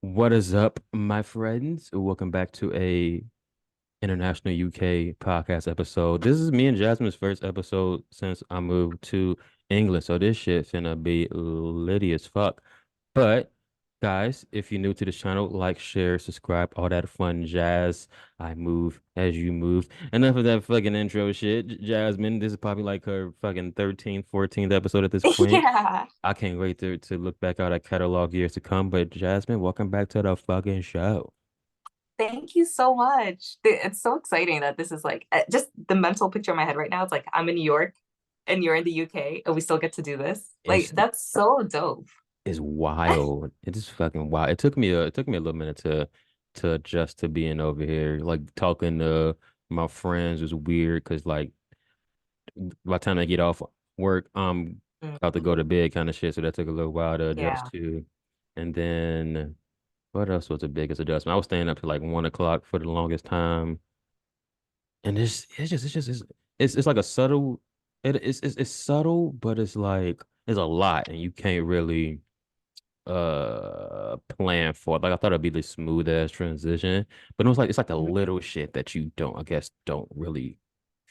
What is up, my friends? Welcome back to a international UK podcast episode. This is me and Jasmine's first episode since I moved to England, so this shit finna be litty as fuck. But guys, if you're new to the channel, like, share, subscribe, all that fun jazz. I move as you move. Enough of that fucking intro shit. Jasmine, this is probably like her fucking 13th, 14th episode at this point. Yeah, I can't wait to look back at our catalog years to come. But Jasmine, welcome back to the fucking show. thank you so much. It's so exciting that this is like just the mental picture in my head right now. It's like I'm in New York and you're in the UK and we still get to do this. Like It's that's so dope. it's wild. It is fucking wild. It took me a little minute to adjust to being over here. Like talking to my friends was weird because like by the time I get off work, I'm about to go Mhm. to bed kind of shit. So that took a little while to adjust Yeah. to. And then what else was the biggest adjustment? I was staying up to like 1 o'clock for the longest time. And it's like a subtle it's subtle, but it's like it's a lot and you can't really plan for it. Like I thought it'd be the smooth ass transition, but it was like it's like a Mhm. little shit that you don't, I guess, don't really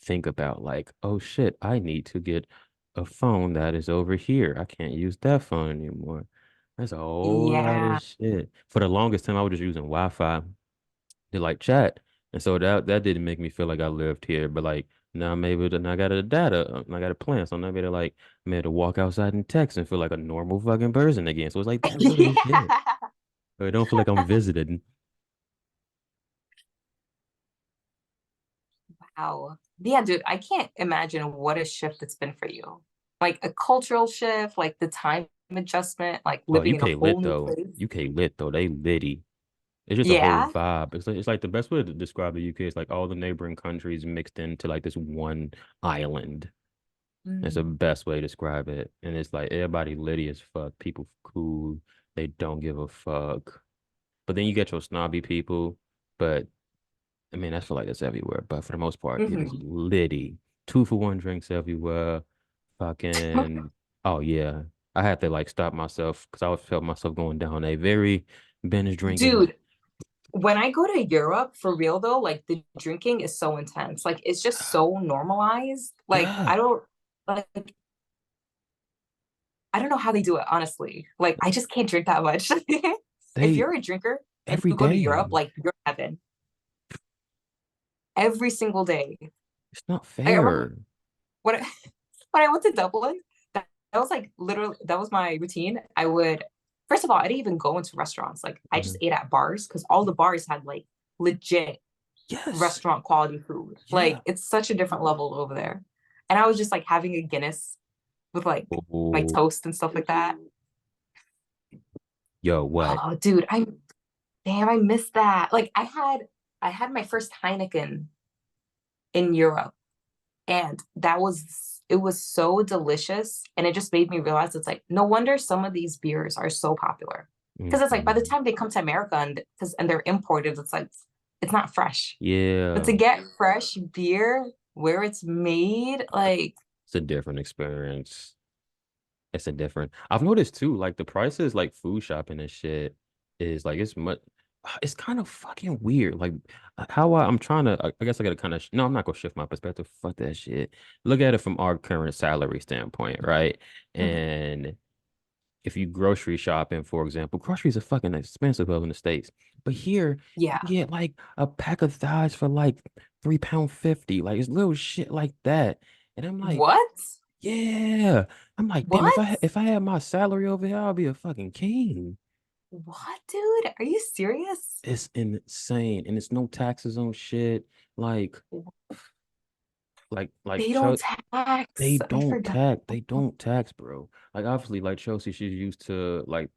think about. Like, oh shit, I need to get a phone that is over here. I can't use that phone anymore. That's a whole lot of Yeah. shit. For the longest time, I was just using Wi-Fi to like chat, and so that didn't make me feel like I lived here. But like now I'm able to, now I got a data, and I got a plan, so I'm able to like I'm able to walk outside and text and feel like a normal fucking person again. So it's like that little shit. I don't feel like I'm visited. Wow. Yeah, dude, I can't imagine what a shift it's been for you. Like a cultural shift, like the time adjustment, like Oh, living in a UK whole lit new though. place. UK lit though. They litty. It's just a whole Yeah. vibe. It's like the best way to describe the UK is like all the neighboring countries mixed into like this one island. It's the Mm. best way to describe it. And it's like everybody litty as fuck. People cool. They don't give a fuck. But then you get your snobby people. But I mean, I feel like that's everywhere. But for the most part, it is Mhm. litty. 2 for 1 drinks everywhere. Fucking, oh yeah. I had to like stop myself because I felt myself going down a very binge drinking. Dude, when I go to Europe, for real though, like the drinking is so intense. Like it's just so normalized. Like Yeah. like I don't know how they do it, honestly. Like I just can't drink that much. If They you're a drinker and every you go to Europe, day. like you're in heaven every single day. It's not I remember fair. when I, when I went to Dublin, that was like literally that was my routine. I would first of all, I didn't even go into restaurants. Like I just Mhm. ate at bars because all the bars had like legit Yes. restaurant quality food. Yeah. Like it's such a different level over there. And I was just like having a Guinness with like my Oh, toast and stuff like that. yo, what? Oh, dude, I missed that. Like I had my first Heineken in Europe and it was so delicious and it just made me realize it's like no wonder some of these beers are so popular. Because it's like by the Mhm. time they come to America and they're imported, it's like it's not fresh. But to Yeah. get fresh beer where it's made, like It's a different experience. It's a different. I've noticed too, like the prices, like food shopping and shit, is like it's much. It's kind of fucking weird. Like how I'm trying to. I guess I gotta kind of. No, I'm not gonna shift my perspective. Fuck that shit. Look at it from our current salary standpoint, right? mhm. And if you grocery shopping, for example, groceries are fucking expensive over in the States. But here you Yeah. can get like a pack of thighs for like £3 50. Like it's little shit like that. And I'm like, What? yeah. I'm like, damn, What? if I had my salary over here, I'll be a fucking king. What, dude? Are you serious? It's insane. And it's no taxes on shit. Like, like They don't tax. I forgot. they don't tax, bro. Like obviously, like Chelsea, she's used to like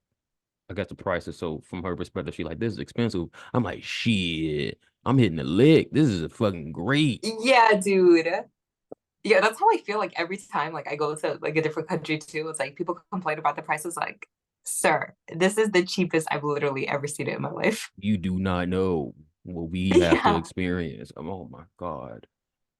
I got the prices. So from her perspective, she like, this is expensive. I'm like, shit, I'm hitting the lick. This is a fucking great. Yeah, dude. Yeah, that's how I feel like every time like I go to like a different country too. It's like people complain about the prices like, sir, this is the cheapest I've literally ever seen it in my life. You do not know what we have to Yeah. experience. Oh my God.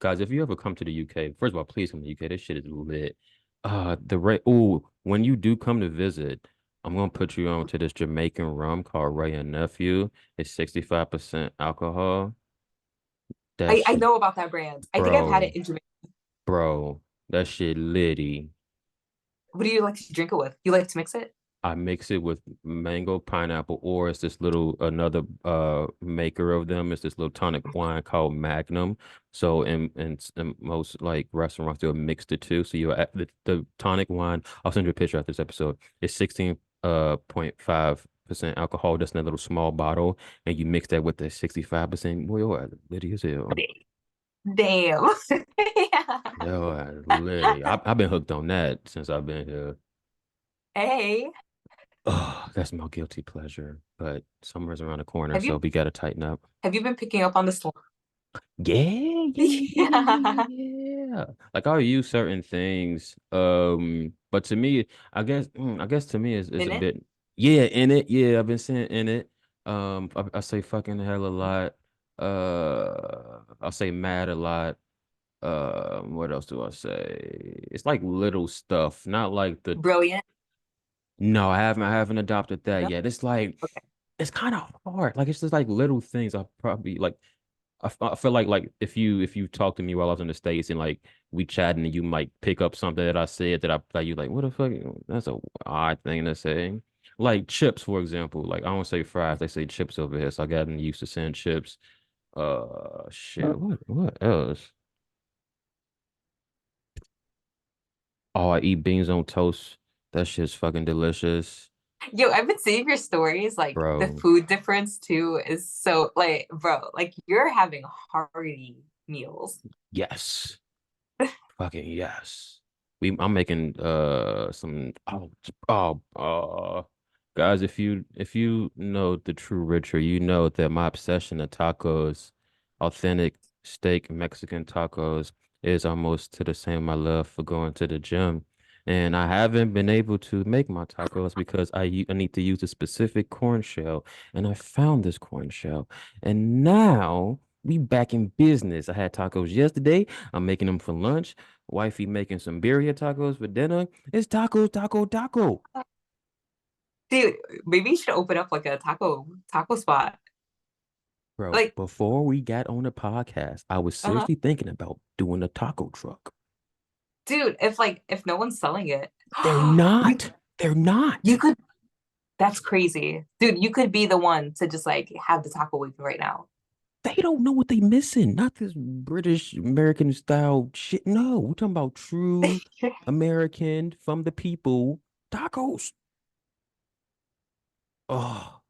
Guys, if you ever come to the UK, first of all, please come to the UK. This shit is lit. The rate. Oh, when you do come to visit, I'm gonna put you on to this Jamaican rum called Ray and Nephew. It's 65% alcohol. That I shit, know about that brand. I think I've had it bro, in Jamaica. bro, that shit litty. What do you like to drink it with? You like to mix it? I mix it with mango, pineapple, or it's this little another maker of them. It's this little tonic wine called Magnum. So in most like restaurants they'll mix the two. So you add the tonic wine. I'll send you a picture after this episode. It's 16 .5% alcohol, just in a little small bottle, and you mix that with the 65%. Boy, you're litty as hell. Damn. Yeah. Yo, litty. I've been hooked on that since I've been here. Hey, Oh, that's my guilty pleasure. But summer's around the corner, have so you we gotta tighten up. have you been picking up on the storm? Yeah, yeah, yeah, yeah, yeah, Yeah. yeah, yeah. Like I'll use certain things. But to me, I guess to me is a In it? bit yeah, in it. Yeah, I've been saying in it. I say fucking hell a lot. I'll say mad a lot. What else do I say? It's like little stuff, not like the Brilliant. no, I haven't adopted that No? yet. It's like Okay. it's kind of hard. Like it's just like little things. I probably like. I feel like if you talk to me while I was in the States and like we chatting and you might pick up something that I said that you like what the fuck that's a odd thing to say. Like chips, for example. Like I don't say fries, they say chips over here. So I gotten used to saying chips. Shit. What else? Oh, I eat beans on toast. That shit's fucking delicious, Yo, I've been seeing your stories. Like the bro. food difference too is so like, bro, like you're having hearty meals. Yes. Fucking yes. I'm making some guys, if you know the true Richard, you know that my obsession of tacos, authentic steak Mexican tacos, is almost to the same my love for going to the gym. And I haven't been able to make my tacos because I need to use a specific corn shell. And I found this corn shell. And now we back in business. I had tacos yesterday. I'm making them for lunch. Wifey making some birria tacos for dinner. It's tacos, taco, taco. Dude, maybe you should open up like a taco spot. Bro, Like, before we got on the podcast, I was uh-huh. seriously thinking about doing a taco truck. Dude, if no one's selling it, They're you not. They're you not. could that's crazy. Dude, you could be the one to just like have the taco waiting right now. They don't know what they missing. Not this British American style shit. No, we're talking about true American from the people tacos. Oh,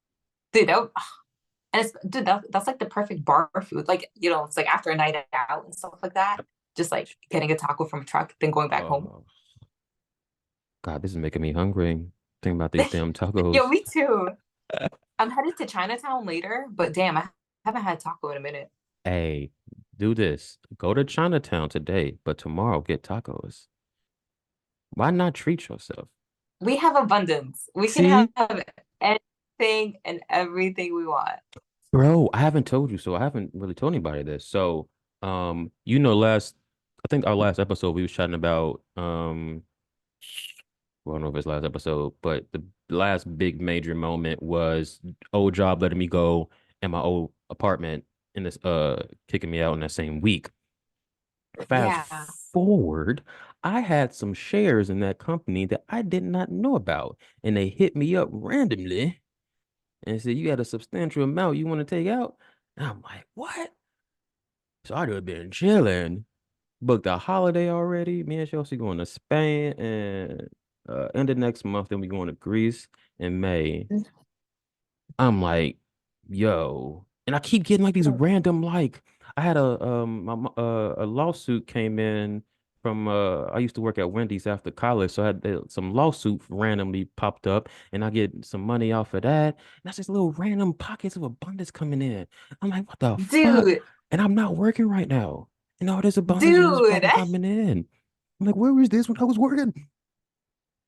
Dude, and dude, that's like the perfect bar food. Like, it's like after a night out and stuff like that. Just like getting a taco from a truck, then going back home. oh, God, this is making me hungry. Thinking about these damn Yo, tacos. me too. I'm headed to Chinatown later, but damn, I haven't had taco in a minute. Hey, do this. Go to Chinatown today, but tomorrow get tacos. Why not treat yourself? We have abundance. We can See, have anything and everything we want. bro, I haven't told you, so I haven't really told anybody this. So, I think our last episode we was chatting about, well, I don't know if it's last episode, but the last big major moment was old job letting me go and my old apartment in this, kicking me out in that same week. Fast Yeah. forward, I had some shares in that company that I did not know about, and they hit me up randomly and said, "You got a substantial amount you want to take out?" And I'm like, "What?" So I'd have been chilling, booked a holiday already. Me and Chelsea going to Spain and end of next month. Then we going to Greece in May. I'm like, yo, and I keep getting like these random like I had a lawsuit came in from I used to work at Wendy's after college, so I had some lawsuit randomly popped up, and I get some money off of that. And that's just little random pockets of abundance coming in. I'm like, what the fuck? Dude, And I'm not working right now, and all this abundance is just dude, fucking coming in. I'm like, where was this when I was working?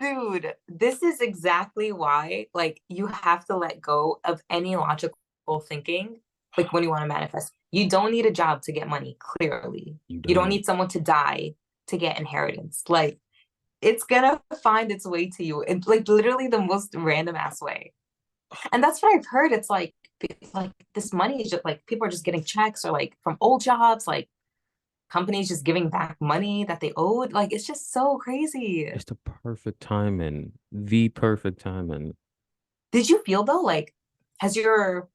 dude, this is exactly why, like, you have to let go of any logical thinking, like, when you want to manifest. You don't need a job to get money, clearly. You You don't don't. need someone to die to get inheritance. Like, it's gonna find its way to you in like literally the most random ass way. And that's what I've heard. It's like this money is just like people are just getting checks or like from old jobs, like companies just giving back money that they owed. Like it's just so crazy. It's the perfect timing, the perfect timing. Did you feel though, like, has your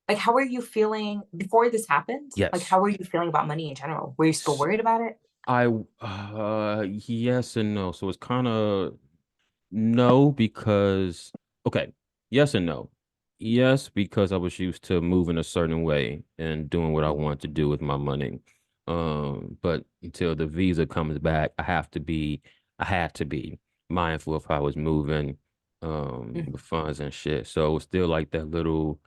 like how were you feeling before this happened? Like Yes. how were you feeling about money in general? Were you still S- worried about it? yes and no. So it's kind of no because okay, yes and no. Yes, because I was used to moving a certain way and doing what I want to do with my money. But until the visa comes back, I had to be mindful of how I was moving, Mhm. with funds and shit. So it was still like that little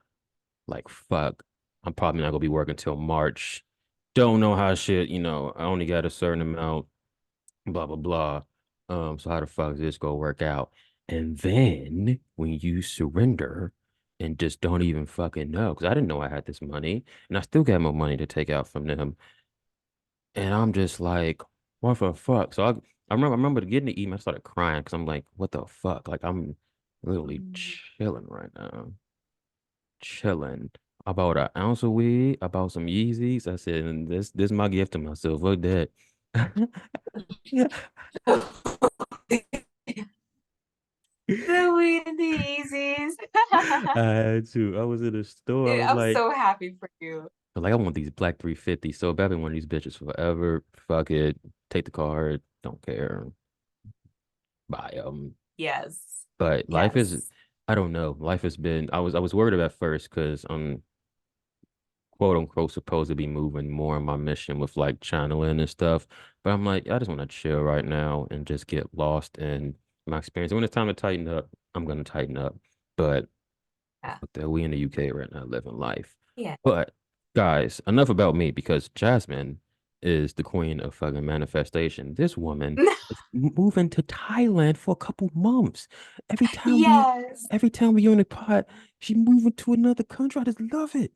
like fuck, I'm probably not gonna be working till March. Don't know how shit, I only got a certain amount, blah blah blah. So how the fuck is this gonna work out? And then when you surrender and just don't even fucking know, because I didn't know I had this money, and I still got more money to take out from them, and I'm just like, what the fuck? So I remember getting the email, I started crying because I'm like, what the fuck? Like I'm literally chilling right now, chilling. I bought an ounce of weed. I bought some Yeezys. I said, and this is my gift to myself. Fuck that. The weed and the Yeezys. I had to. I was in a store. I Dude, was I'm like, so happy for you. I want these black 350. So I've been one of these bitches forever. Fuck it. Take the card. Don't care. Buy them. Yes. But life is, Yes. I don't know. Life has been. I was worried about first because quote unquote supposed to be moving more on my mission with like channeling and stuff. But I'm like, I just want to chill right now and just get lost in my experience. When it's time to tighten up, I'm gonna tighten up. But Yeah. we in the UK right now living life. Yeah. But guys, enough about me because Jasmine is the queen of fucking manifestation. This woman is moving to Thailand for a couple months. Every time we Yes. every time we on the pod, she moving to another country. I just love it.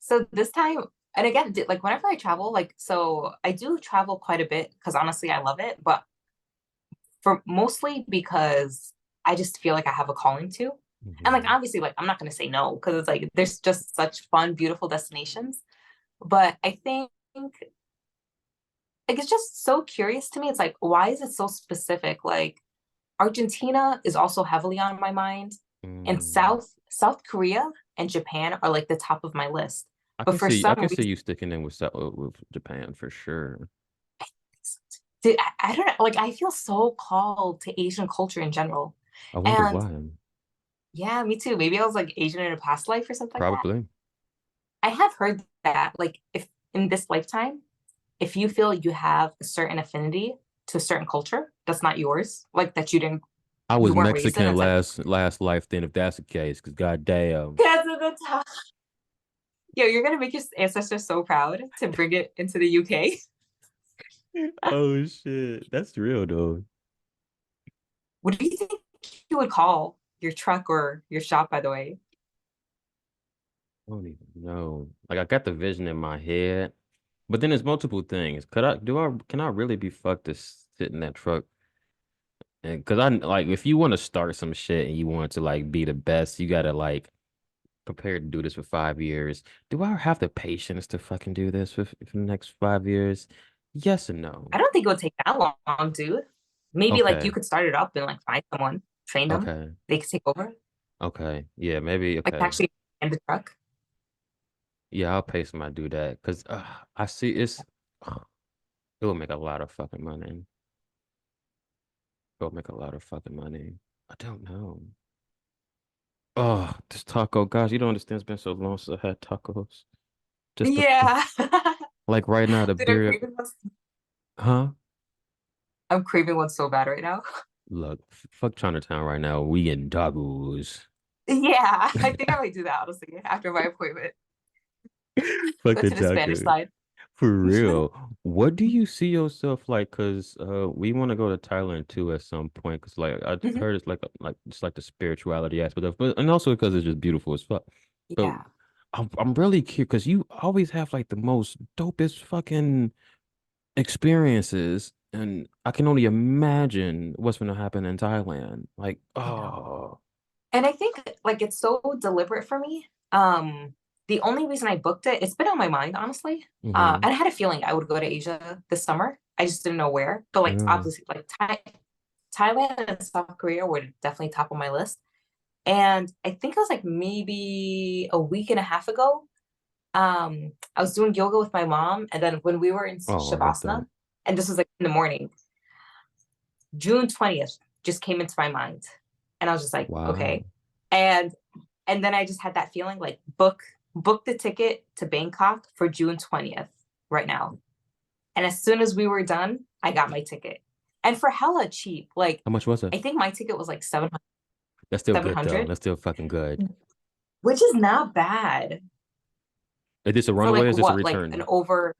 So this time, and again, like whenever I travel, like, so I do travel quite a bit because honestly, I love it, but for mostly because I just feel like I have a calling to. And like, Mhm. obviously, like, I'm not going to say no because it's like there's just such fun, beautiful destinations. But I think like it's just so curious to me. It's like, why is it so specific? Like, Argentina is also heavily on my mind, and Mm. South Korea and Japan are like the top of my list. But for I some can see reason, you sticking in with with Japan for sure. dude, I don't know, like I feel so called to Asian culture in general. I wonder And why. yeah, me too. Maybe I was like Asian in a past life or something like that. Probably. I have heard that, like, if in this lifetime, if you feel you have a certain affinity to a certain culture that's not yours, like that I you was weren't raised in, Mexican it's like, last life then if that's the case, because goddamn. that's at the top. Yo, you're gonna make your ancestors so proud to bring it into the UK. Oh shit. That's real though. What do you think you would call your truck or your shop, by the way? I don't even know. Like I got the vision in my head, but then there's multiple things. Can I really be fucked to sit in that truck? And cause I like if you want to start some shit and you want to like be the best, you gotta like prepare to do this for 5 years. Do I have the patience to fucking do this for the next 5 years? Yes and no. I don't think it would take that long, dude. Maybe like you Okay. could start it up and like find someone, train them, Okay. they could take over, Okay. Yeah, maybe like okay. actually in the truck. Yeah, I'll pay somebody to do that because I see it will make a lot of fucking money. It will make a lot of fucking money. I don't know. Oh, this taco, gosh, you don't understand. It's been so long since I had tacos. Just Yeah. like right now, the Dude, I'm beer, craving one. huh? I'm craving one so bad right now. Look, fuck Chinatown right now. We getting tacos. Yeah, I think I might do that honestly after my appointment. Fuck Go the to the Spanish tacos. side. For real. What do you see yourself like? Cause we want to go to Thailand too at some point. Cause like I Mhm. heard it's like just like the spirituality aspect of, but and also because it's just beautiful as fuck. But Yeah. I'm really curious because you always have like the most dopest fucking experiences. And I can only imagine what's going to happen in Thailand. Like, I know. oh, And I think like it's so deliberate for me. The only reason I booked it, it's been on my mind, honestly. mm-hmm. And I had a feeling I would go to Asia this summer. I just didn't know where. But like Yeah. obviously like Thailand and South Korea were definitely top of my list. And I think it was like maybe a week and a half ago. I was doing yoga with my mom, and then when we were in Oh, I love that. Shavasana, and this was like in the morning, June 20th just came into my mind. And I was just like, Wow. okay. And and then I just had that feeling like book the ticket to Bangkok for June 20th right now. And as soon as we were done, I got my ticket. And for hella cheap, like How much was it? I think my ticket was like That's still good though. 700, That's still fucking good. which is not bad Is this a for runaway or like is this a what, like an return? over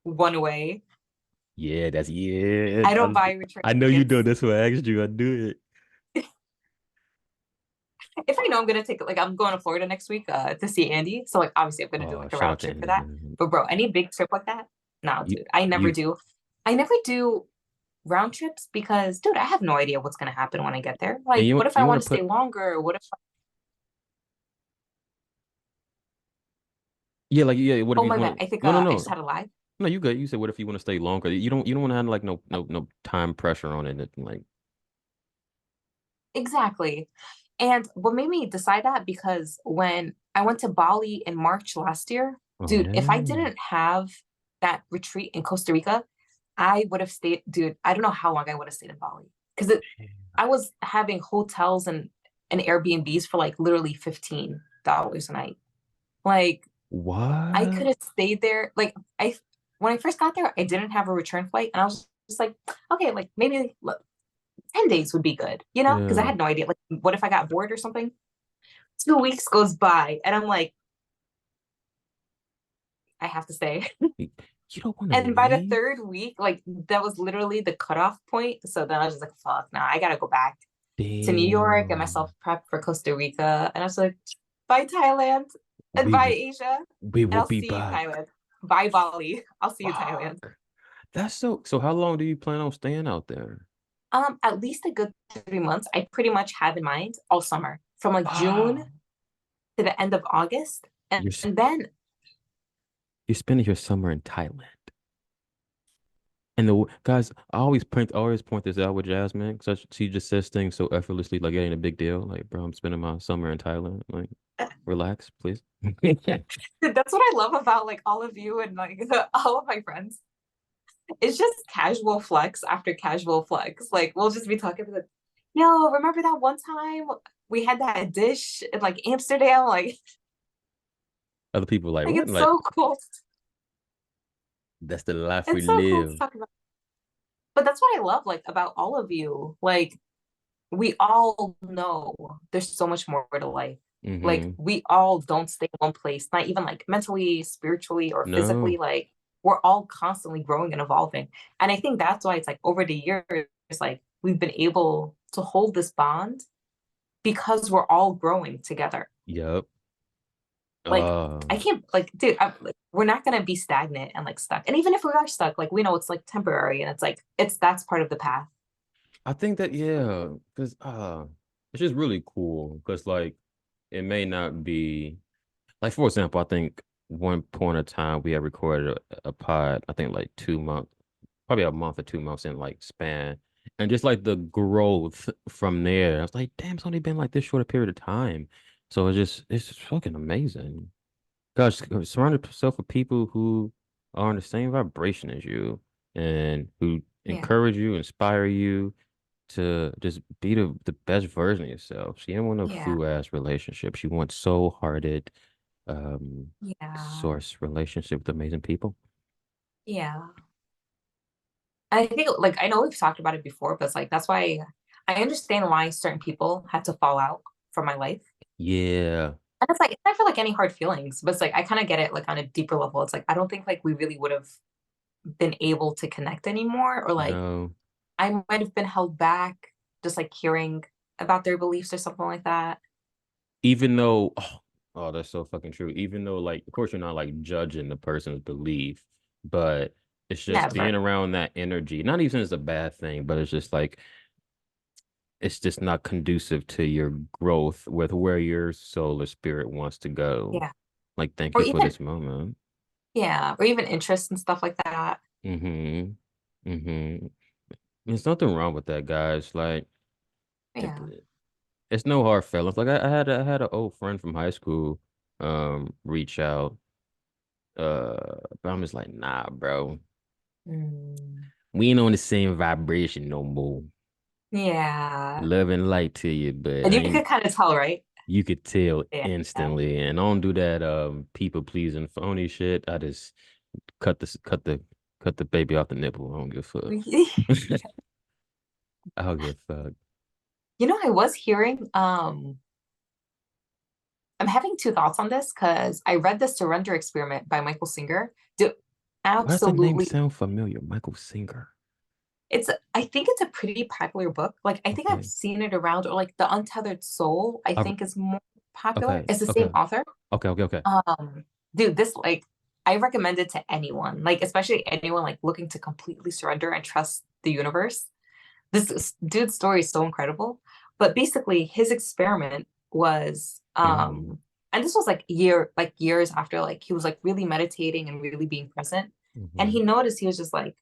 one way. Yeah, that's yeah. I don't buy return I know you do. tickets. That's why I asked you. I do it. If I know I'm gonna take like I'm going to Florida next week to see Andy. So like obviously I'm gonna do Oh, like a shout round out to trip for Andy, that. man. But bro, any big trip like that? No, You, dude. I never you, do. I never do round trips because dude, I have no idea what's gonna happen when I get there. and Like, you, what if I you want want to to stay put, longer? What if yeah, like, yeah. What if oh you my bad, want? I think No, no, I just no, had a lie. no. You good. You said, what if you want to stay longer? You don't want to have like no time pressure on it. Like, Exactly. And what made me decide that because when I went to Bali in March last year, oh dude, if I man, didn't have that retreat in Costa Rica, I would have stayed, dude, I don't know how long I would have stayed in Bali. Because I was having hotels and Airbnbs for like literally $15 a night. Like I what? could have stayed there. Like I when I first got there, I didn't have a return flight. And I was just like, okay, like maybe look, 10 days would be good, you know? Because I Yeah, had no idea. Like, what if I got bored or something? 2 weeks goes by and I'm like, I have to stay. you you don't want to And by the leave? third week, like that was literally the cutoff point. So then I was just like, fuck, now I gotta go back to New York and Damn. myself prep for Costa Rica. And I was like, bye Thailand and We bye will, Asia. we And will I'll be see you back. Thailand. Bye Bali. I'll see you Thailand. Fuck. That's so how long do you plan on staying out there? At least a good 3 months. I pretty much have in mind all summer from like June Ah, to the end of August. you're s- And then, you're spending your summer in Thailand. And the guys, I always point this out with Jasmine. Such she just says things so effortlessly, like it ain't a big deal. Like, bro, I'm spending my summer in Thailand. Like, relax, please. that's what I love about like all of you and like all of my friends. It's just casual flex after casual flex. Like we'll just be talking about, yo, remember that one time we had that dish in like Amsterdam? Other people like, Like what? it's Like, so cool. that's the life we It's so cool to live. talk about. But that's what I love like about all of you. Like we all know there's so much more to life. Like Mm-hmm. we all don't stay in one place, not even like mentally, spiritually, or physically. No. Like we're all constantly growing and evolving. And I think that's why it's like over the years, like we've been able to hold this bond because we're all growing together. Yep. Like Uh, I can't like, dude, like, we're not gonna be stagnant and like stuck. And even if we are stuck, like we know it's like temporary and it's like it's that's part of the path. I think that yeah, because it's just really cool. Because like it may not be like for example, I think one point of time we had recorded a pod, I think like 2 months, probably a month or 2 months in like span. And just like the growth from there, I was like, damn, it's only been like this short a period of time. So it's just fucking amazing. Gosh, surround yourself with people who are on the same vibration as you and who Yeah. encourage you, inspire you to just be the best version of yourself. She didn't want a Yeah. foo ass relationship. She wants soul hearted, Yeah. source relationship with amazing people. Yeah. I think like I know we've talked about it before, but it's like that's why I understand why certain people had to fall out from my life. Yeah, And it's like it's not for like any hard feelings, but it's like I kind of get it like on a deeper level. It's like I don't think like we really would have been able to connect anymore, or like no. I might have been held back just like hearing about their beliefs or something like that. Even though, that's so fucking true. Even though, like, of course, you're not like judging the person's belief, but It's just being Never. around that energy. Not even it's a bad thing, but it's just like it's just not conducive to your growth with where your soul or spirit wants to go. Yeah. Like, thank Or you for even, this moment. yeah, or even interests and stuff like that. Mm-hmm. Mm-hmm. There's nothing wrong with that, guys. Like, it, Yeah. it's no hard feelings. Like, I had an old friend from high school, reach out. But I'm just like, nah, bro. Mm. We ain't on the same vibration no more. Yeah. Love and light to you, but And I you could ain't. kind of tell, right? You could tell Yeah. instantly, and I don't do that people pleasing phony shit. I just cut the cut the cut the baby off the nipple. I don't give a fuck. I don't give a fuck. You know, I was hearing, I'm having two thoughts on this because I read The Surrender Experiment by Michael Singer. Dude, Why does the name absolutely. sound familiar? Michael Singer. I think it's a pretty popular book. Like, I think I've Okay. seen it around, or like The Untethered Soul, I Uh, think is more popular. okay. It's the Okay. same author. Okay. Okay. Okay. Um, Dude, this like I recommend it to anyone, like especially anyone like looking to completely surrender and trust the universe. This dude's story is so incredible. But basically his experiment was Mm-hmm. and this was like years after like he was like really meditating and really being present. And Mm-hmm. he noticed he was just like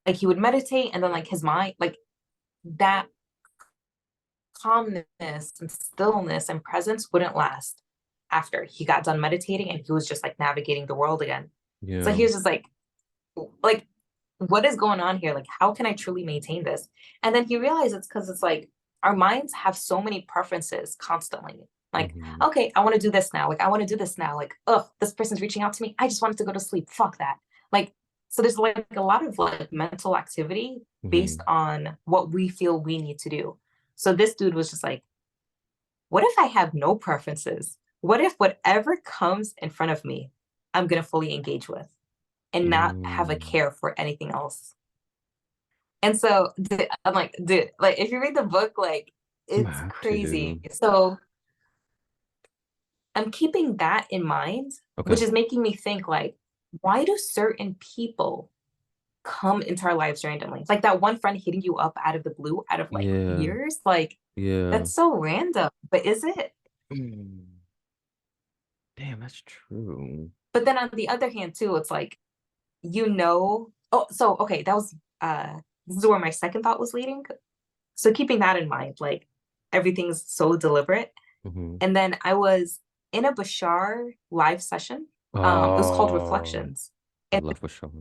he would meditate and then like his mind like that calmness and stillness and presence wouldn't last after he got done meditating and he was just like navigating the world again. So he Yeah. was just like, what is going on here? Like, how can I truly maintain this? And then he realized it's because it's like our minds have so many preferences constantly. Like, Mm-hmm. okay, I want to do this now. Like, I want to do this now. Like, oh, this person's reaching out to me. I just wanted to go to sleep. Fuck that. Like, so there's like a lot of like mental activity based Mm-hmm. on what we feel we need to do. So this dude was just like, what if I have no preferences? What if whatever comes in front of me, I'm going to fully engage with and not have a Mm. care for anything else? And so I'm like, dude, like if you read the book, like I'm gonna it's have crazy. to. So I'm keeping that in mind, which Okay. is making me think like, why do certain people come into our lives randomly? Like that one friend hitting you up out of the blue, out of like Yeah. years, like Yeah. that's so random. But is it? Mm. Damn, that's true. But then on the other hand, too, it's like, oh, so okay, that was this is where my second thought was leading. So keeping that in mind, like everything's so deliberate. Mm-hmm. And then I was in a Bashar live session. It was called Oh, Reflections. I And love for sure.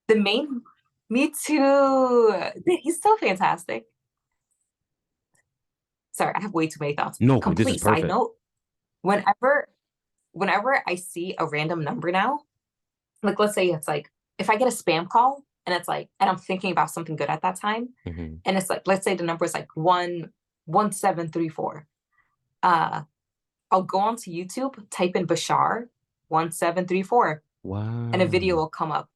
the main, me too. He's so fantastic. Sorry, I have way too many thoughts. No, but this is Complete side perfect. note. Whenever, whenever I see a random number now, like let's say it's like if I get a spam call and it's like, and I'm thinking about something good at that time, Mm-hmm. and it's like, let's say the number is like 11734. Uh, I'll go onto YouTube, type in Bashar 1734, and a video Wow. will come up.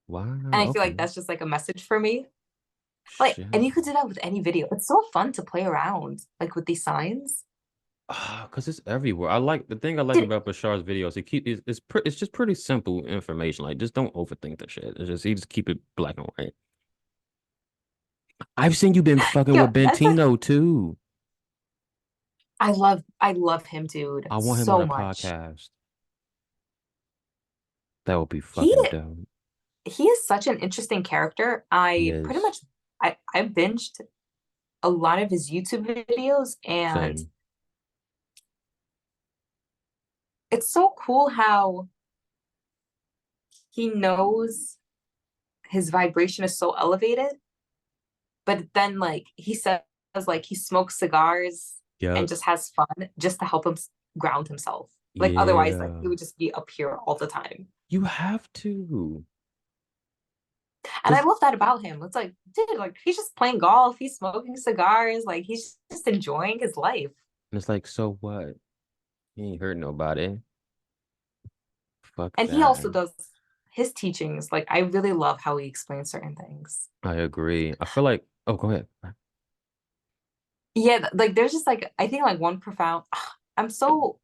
And Wow. I feel like Okay. that's just like a message for me. Like, Shit. and you could do that with any video. It's so fun to play around, like with these signs. Ah, because it's everywhere. I like the thing I like Did about Bashar's videos. It's just pretty simple information. Like just don't overthink the shit. It's just he just keep it black and white. I've seen you been fucking yo, with that's a Bentino too. I love him, dude, I want him on so a much. podcast. That would be He fucking dope. he is such an interesting character. He I pretty is. much I binged a lot of his YouTube videos, and Same. it's so cool how he knows his vibration is so elevated, but then like he says like he smokes cigars and Yep. just has fun just to help him ground himself. Like otherwise, like he Yeah. would just be up here all the time. You have to. And I Cause love that about him. It's like, dude, like he's just playing golf, he's smoking cigars, like he's just enjoying his life. and it's like, so what? He ain't hurt nobody. Fuck And he that. also does his teachings. Like I really love how he explains certain things. I agree. I feel like, oh, go ahead. Yeah, like there's just like I think like one profound I'm so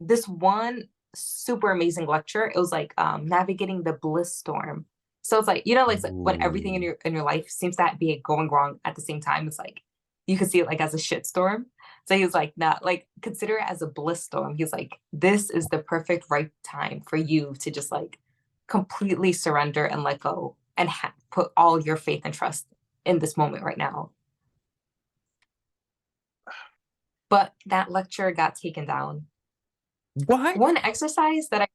this one super amazing lecture. It was like navigating the bliss storm. So it's like, you know, like, it's like when everything in Ooh. your life seems to be going wrong at the same time, it's like you could see it like as a shit storm. So he was like, not like consider it as a bliss storm. He's like, this is the perfect right time for you to just like completely surrender and let go and put all your faith and trust in this moment right now. But that lecture got taken down. What? One exercise that I,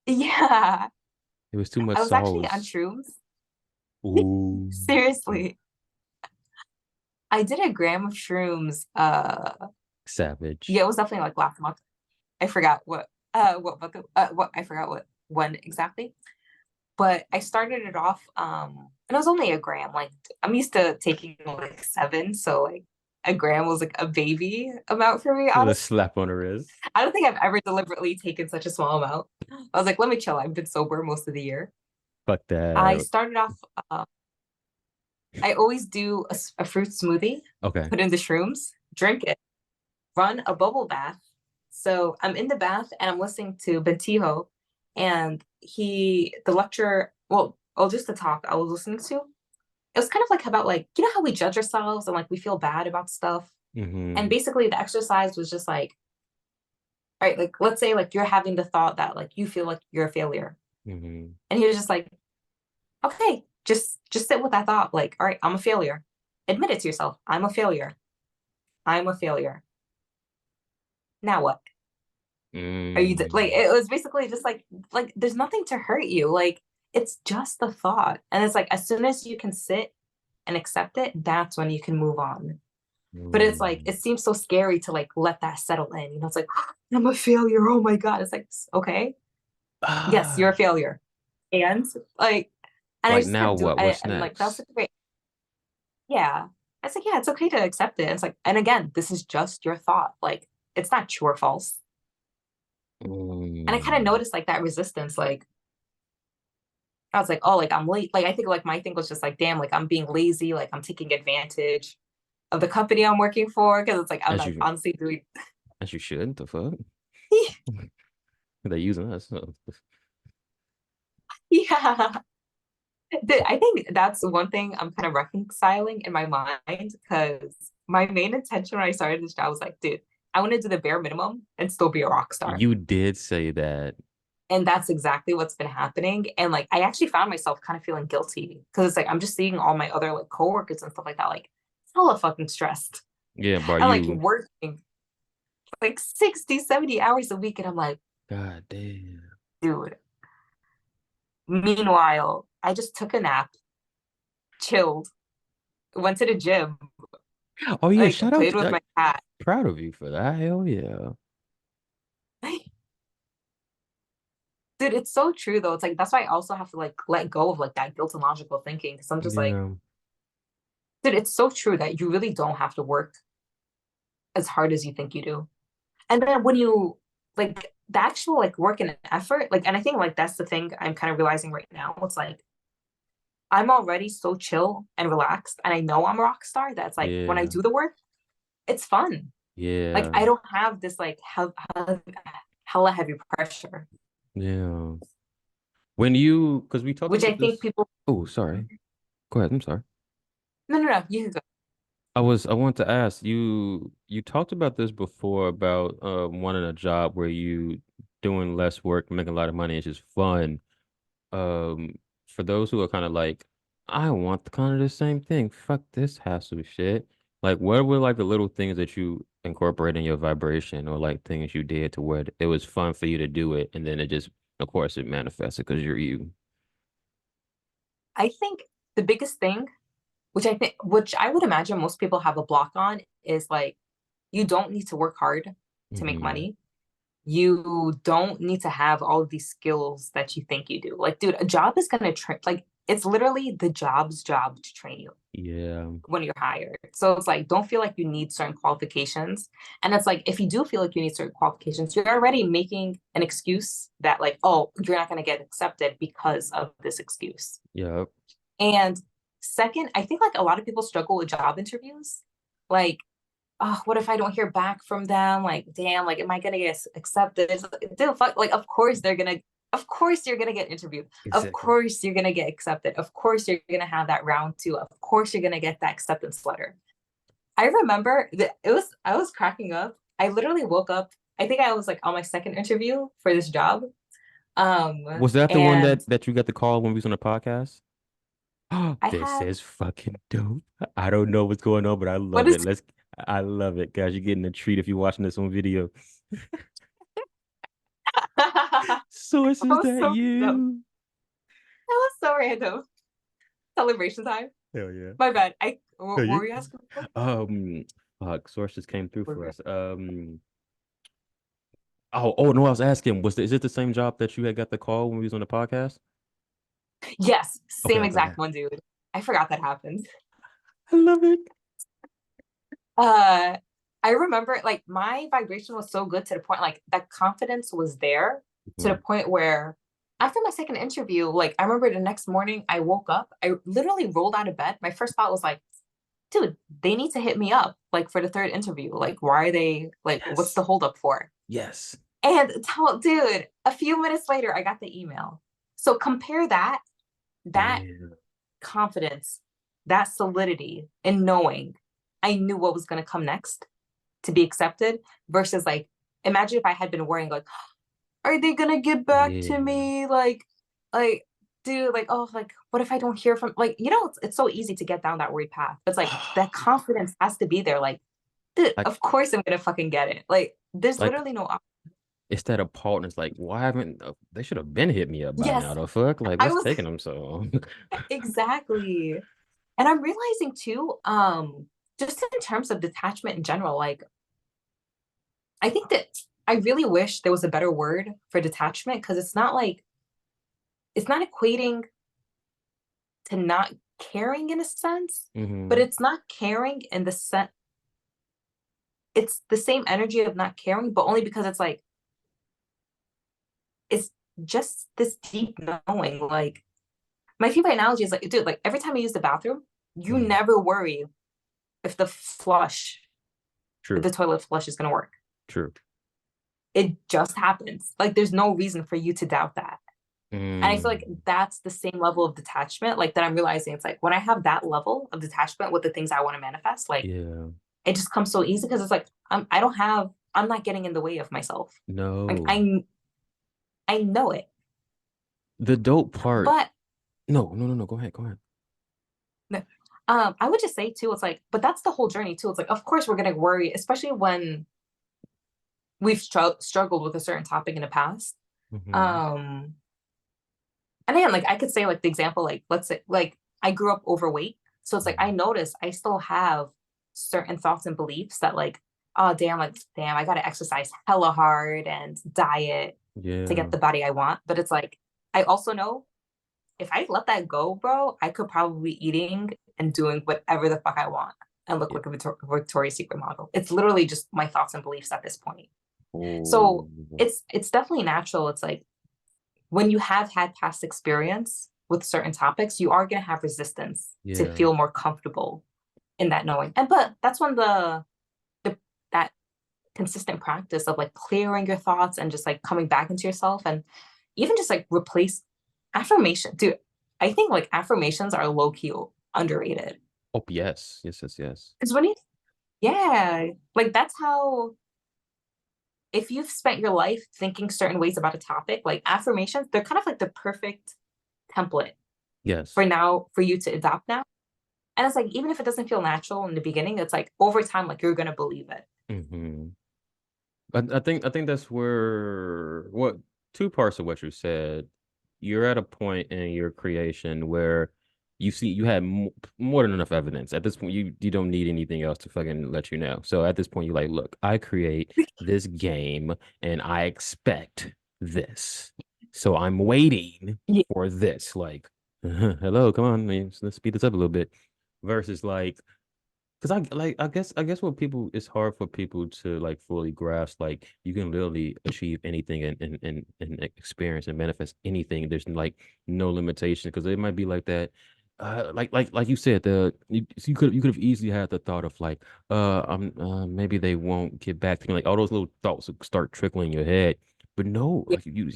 yeah, It was too much I was actually on sauce. shrooms. Ooh. Seriously. I did a gram of shrooms. Yeah, Savage. it was definitely like last month. I forgot what I forgot what when exactly. But I started it off, and it was only a gram. Like I'm used to taking like seven, so like a gram was like a baby amount for me, A honestly. slap on the wrist. I don't think I've ever deliberately taken such a small amount. I was like, let me chill. I've been sober most of the year. Fuck I that. started off, I always do a fruit smoothie, Okay. put in the shrooms, drink it, run a bubble bath. So I'm in the bath and I'm listening to Bentijo, and the lecturer, well, oh, just the talk I was listening to, it was kind of like about like, you know how we judge ourselves and like we feel bad about stuff. And Mm-hmm. basically the exercise was just like, all right, like let's say like you're having the thought that like you feel like you're a failure. Mm-hmm. And he was just like, okay, just sit with that thought. Like, all right, I'm a failure. Admit it to yourself. I'm a failure. I'm a failure. Now what? Are you like Mm. it was basically just like there's nothing to hurt you. Like it's just a thought. And it's like as soon as you can sit and accept it, that's when you can move on. But it's like Mm. it seems so scary to like let that settle in. You know, it's like I'm a failure. Oh my God. It's like, okay, yes, you're a Ah. failure. And like and I Like just now kept doing what? it. What's And like that was next? like a great, yeah. I was like, yeah, it's okay to accept it. It's like, and again, this is just your thought. Like it's not true or false. And I kind of Mm. noticed like that resistance, like I was like, oh, like I'm late. Like I think like my thing was just like, damn, like I'm being lazy, like I'm taking advantage of the company I'm working for because it's like I'm As like you honestly doing. as you should. The fuck? They're using us. So. Yeah. I think that's one thing I'm kind of reconciling in my mind because my main intention when I started this job was like, dude, I want to do the bare minimum and still be a rock star. You did say that. And that's exactly what's been happening. And like I actually found myself kind of feeling guilty because it's like I'm just seeing all my other like coworkers and stuff like that, like hella fucking stressed. Yeah, bro, And like you. working like 60, 70 hours a week. And I'm like, God damn. dude. Meanwhile, I just took a nap, chilled, went to the gym, Oh yeah, like shout out played to with my cat. proud of you for that. Hell yeah. Dude, it's so true though. It's like that's why I also have to like let go of like that guilt and logical thinking. Cause I'm just like, Yeah. dude, it's so true that you really don't have to work as hard as you think you do. And then when you like the actual like work and effort, like, and I think like that's the thing I'm kind of realizing right now. It's like I'm already so chill and relaxed, and I know I'm a rock star. That's like when I Yeah. do the work, it's fun. Like Yeah. I don't have this like hella heavy pressure, Yeah. When you, because we talked which about I think this. people. Oh, sorry. Go ahead. I'm sorry. No, no, no. You can go. I want to ask you talked about this before about wanting a job where you doing less work, making a lot of money, it's just fun. Um, for those who are kind of like, I want kind of the same thing. Fuck this hassle shit. Like, what were like the little things that you incorporate in your vibration or like things you did to where it was fun for you to do it, and then it just, of course, it manifested because you're you. I think the biggest thing, which I would imagine most people have a block on, is like you don't need to work hard to make Hmm. money. You don't need to have all of these skills that you think you do. Like, dude, a job is gonna train. Like, it's literally the job's job to train you Yeah. when you're hired. So it's like, don't feel like you need certain qualifications. And it's like, if you do feel like you need certain qualifications, you're already making an excuse that, like, oh, you're not going to get accepted because of this excuse. Yeah. And second, I think like a lot of people struggle with job interviews. Like, oh, what if I don't hear back from them? Like, damn, like, am I gonna get accepted? It's like, dude, fuck, like, of course you're gonna get interviewed. Of Exactly. course you're gonna get accepted. Of course you're gonna have that round two. Of course you're gonna get that acceptance letter. I remember that I was cracking up. I literally woke up. I think I was like on my second interview for this job. Was that the one And that you got the call when we was on the podcast? Oh, I this had is fucking dope. I don't know what's going on, but I what love is it. I love it, guys. You're getting a treat if you're watching this on video. that Source, is was that so random. you? That was so random. Celebration time. Hell yeah. My bad. No, What you. were you asking for? Fuck, source just came through for us. No, I was asking, is it the same job that you had got the call when we was on the podcast? Yes, Okay, same okay, okay. exact one, dude. I forgot that happened. I love it. Uh, I remember like my vibration was so good to the point like that confidence was there to the Mhm. point where after my second interview, like I remember the next morning I woke up, I literally rolled out of bed. My first thought was like, dude, they need to hit me up like for the third interview. Like, why are they like, what's Yes. the holdup for? Yes. And tell, dude, a few minutes later, I got the email. So compare that Damn. confidence, that solidity in knowing I knew what was going to come next to be accepted versus like, imagine if I had been worrying, like, are they going to get back to Yeah. me? Like, dude, like, oh, like, what if I don't hear from, like, it's so easy to get down that worry path. It's like that confidence has to be there. Like, dude, Like, of course I'm going to fucking get it. Like, there's like literally no, instead of partners, like, why haven't they should have been hit me up by now? yes, The fuck, like, I what's was taking them so long? exactly. And I'm realizing too, just in terms of detachment in general, like I think that I really wish there was a better word for detachment because it's not like it's not equating to not caring in a sense, but Hmm. it's not caring in the sense it's the same energy of not caring, but only because it's like it's just this deep knowing. Like my favorite analogy is like, dude, like every time I use the bathroom, you Hmm. never worry if if True. the toilet flush is gonna work. True. It just happens. Like there's no reason for you to doubt that. And I feel like Mm. that's the same level of detachment, like that I'm realizing it's like when I have that level of detachment with the things I want to manifest, like Yeah. it just comes so easy because it's like I'm not getting in the way of myself. Like No. I know it. The dope part. But No, no, no, no. Go ahead. Go ahead. I would just say too, it's like, but that's the whole journey too. It's like, of course we're gonna worry, especially when we've struggled with a certain topic in the past. Hmm. Um, and again, like I could say like the example, like let's say like I grew up overweight. So it's like I notice I still have certain thoughts and beliefs that oh damn, I gotta exercise hella hard and diet to get Yeah. the body I want. But it's like I also know if I let that go, bro, I could probably be eating and doing whatever the fuck I want and look Yeah. like a Victoria's Secret model. It's literally just my thoughts and beliefs at this point. Oh. So it's definitely natural. It's like when you have had past experience with certain topics, you are going to have resistance to Yeah. feel more comfortable in that knowing. And but that's when the that consistent practice of like clearing your thoughts and just like coming back into yourself and even just like replace affirmation. Dude, I think like affirmations are low key underrated. Oh, yes. Yes, yes, yes. Because yeah, like that's how if you've spent your life thinking certain ways about a topic, like affirmations, they're kind of like the perfect template Yes. for now for you to adopt now. And it's like even if it doesn't feel natural in the beginning, it's like over time, like you're gonna believe it. Hmm. I think that's where what two parts of what you said. You're at a point in your creation where you see you had more than enough evidence. At this point, you don't need anything else to fucking let you know. So at this point, you're like, look, I create this game and I expect this. So I'm waiting Yeah. for this. Like, hello, come on, man, let's speed this up a little bit. Versus like because I guess what people it's hard for people to like fully grasp like you can literally achieve anything and experience and manifest anything. There's like no limitation because it might be like that. like you said, you could have easily had the thought of like, maybe they won't get back to me. Like all those little thoughts would start trickling in your head. But no, Yeah, like you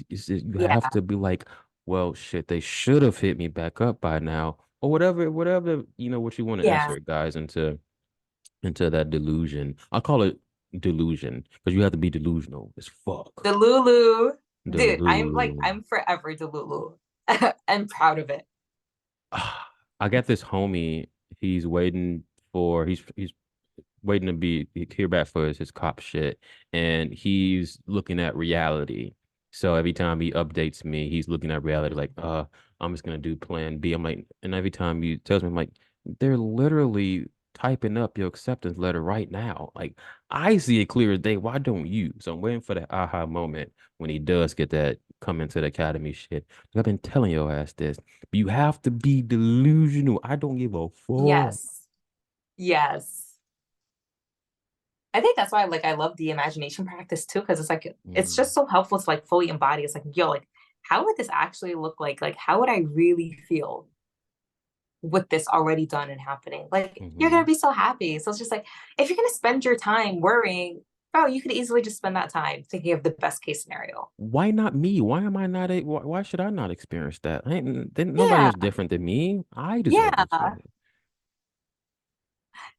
have yeah, to be like, well, shit, they should have hit me back up by now, or whatever, what you want to yeah. insert, guys, into that delusion. I'll call it delusion because you have to be delusional as fuck. Delulu. Dude, Delulu. I'm forever Delulu. I'm proud of it. I got this homie. He's waiting he's waiting to be hear back for his cop shit, and he's looking at reality. So every time he updates me, he's looking at reality like, I'm just gonna do plan B. I'm like, and every time he tells me, I'm like, they're literally typing up your acceptance letter right now. Like I see it clear as day. Why don't you? So I'm waiting for that aha moment when he does get that come into the academy shit. I've been telling your ass this. But you have to be delusional. I don't give a fuck. Yes. Yes. I think that's why I love the imagination practice too, because it's like it's Mm, just so helpful to like fully embody. It's like, yo, like how would this actually look like? Like how would I really feel with this already done and happening? Like you're gonna hmm be so happy. So it's just like if you're gonna spend your time worrying, bro, you could easily just spend that time thinking of the best case scenario. Why not me? Why am I not why should I not experience that? Then nobody Yeah, else different than me. I deserve yeah. this shit.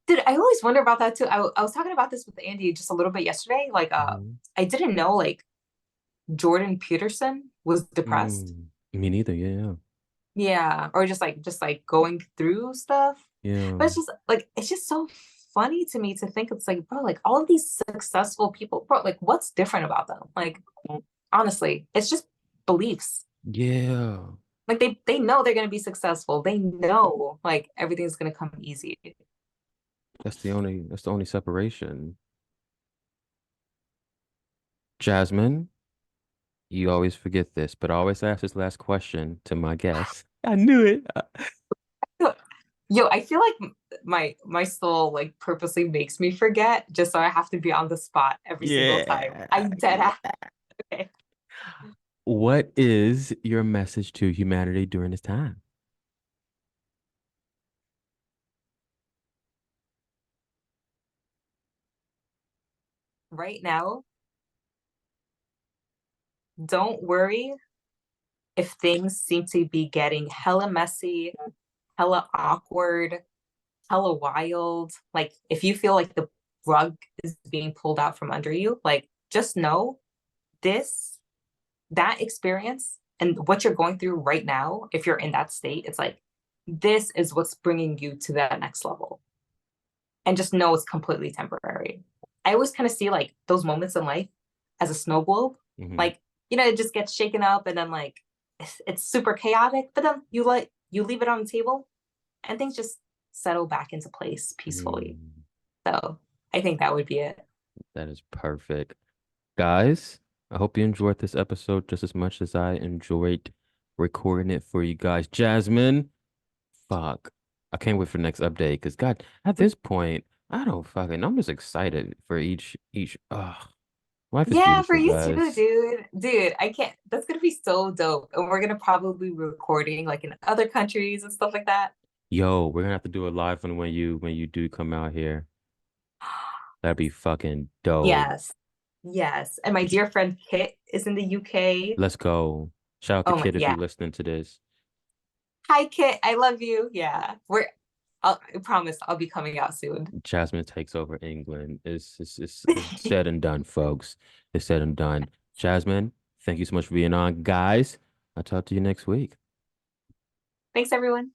Dude, I always wonder about that too. I was talking about this with Andy just a little bit yesterday. Hmm I didn't know like Jordan Peterson was depressed. Me neither. Yeah, Yeah, or just like going through stuff. yeah, But it's just like it's just so funny to me to think it's like, bro, like all of these successful people, bro, like what's different about them? Like honestly, it's just beliefs. yeah. Like they know they're gonna be successful. They know like everything's gonna come easy. That's the only separation. Jasmine, you always forget this, but I always ask this last question to my guests. I knew it. Yo, I feel like my soul like purposely makes me forget just so I have to be on the spot every single time. Yeah. I dead Yeah. ass. Okay. What is your message to humanity during this time? Right now, don't worry if things seem to be getting hella messy, hella awkward, hella wild. Like if you feel like the rug is being pulled out from under you, like just know this, that experience and what you're going through right now, if you're in that state, it's like this is what's bringing you to that next level. And just know it's completely temporary. I always kind of see like those moments in life as a snow globe. Hmm Like, it just gets shaken up and then like it's super chaotic, but then you leave it on the table and things just settle back into place peacefully. Mm, So I think that would be it. that is perfect. Guys, I hope you enjoyed this episode just as much as I enjoyed recording it for you guys. Jasmine, fuck. I can't wait for the next update because God, at this point, I don't fucking I'm just excited for each life is Yeah, for beautiful, you too, guys. dude. Dude, I can't. That's gonna be so dope. And we're gonna probably be recording like in other countries and stuff like that. Yo, we're gonna have to do a live one when you do come out here. That'd be fucking dope. Yes. Yes. And my dear friend Kit is in the UK. Let's go. Shout out to Oh my, Kid if yeah. you're listening to this. Hi Kit, I love you. Yeah. I promise I'll be coming out soon. Jasmine takes over England. It's said and done, folks. It's said and done. Jasmine, thank you so much for being on. Guys, I'll talk to you next week. Thanks everyone.